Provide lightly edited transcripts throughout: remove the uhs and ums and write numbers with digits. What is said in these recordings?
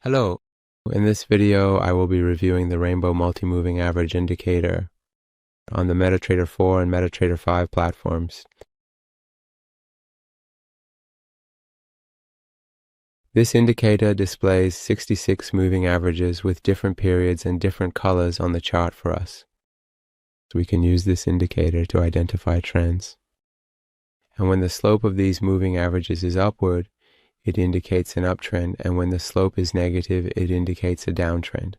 Hello. In this video, I will be reviewing the Rainbow Multi-Moving Average Indicator on the MetaTrader 4 and MetaTrader 5 platforms. This indicator displays 66 moving averages with different periods and different colors on the chart for us. So we can use this indicator to identify trends. And when the slope of these moving averages is upward, it indicates an uptrend, and when the slope is negative, it indicates a downtrend.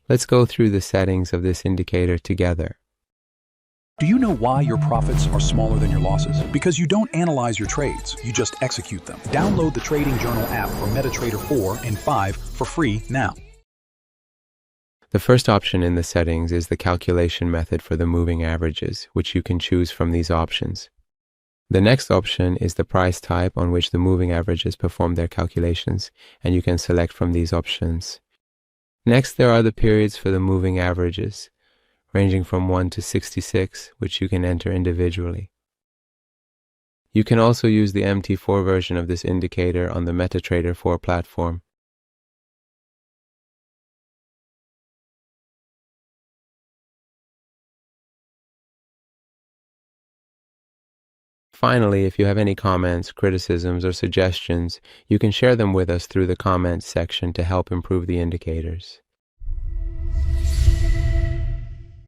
Let's go through the settings of this indicator together. Do you know why your profits are smaller than your losses? Because you don't analyze your trades, you just execute them. Download the Trading Journal app for MetaTrader 4 and 5 for free now. The first option in the settings is the calculation method for the moving averages, which you can choose from these options. The next option is the price type on which the moving averages perform their calculations, and you can select from these options. Next, there are the periods for the moving averages, ranging from 1 to 66, which you can enter individually. You can also use the MT4 version of this indicator on the MetaTrader 4 platform. Finally, if you have any comments, criticisms, or suggestions, you can share them with us through the comments section to help improve the indicators.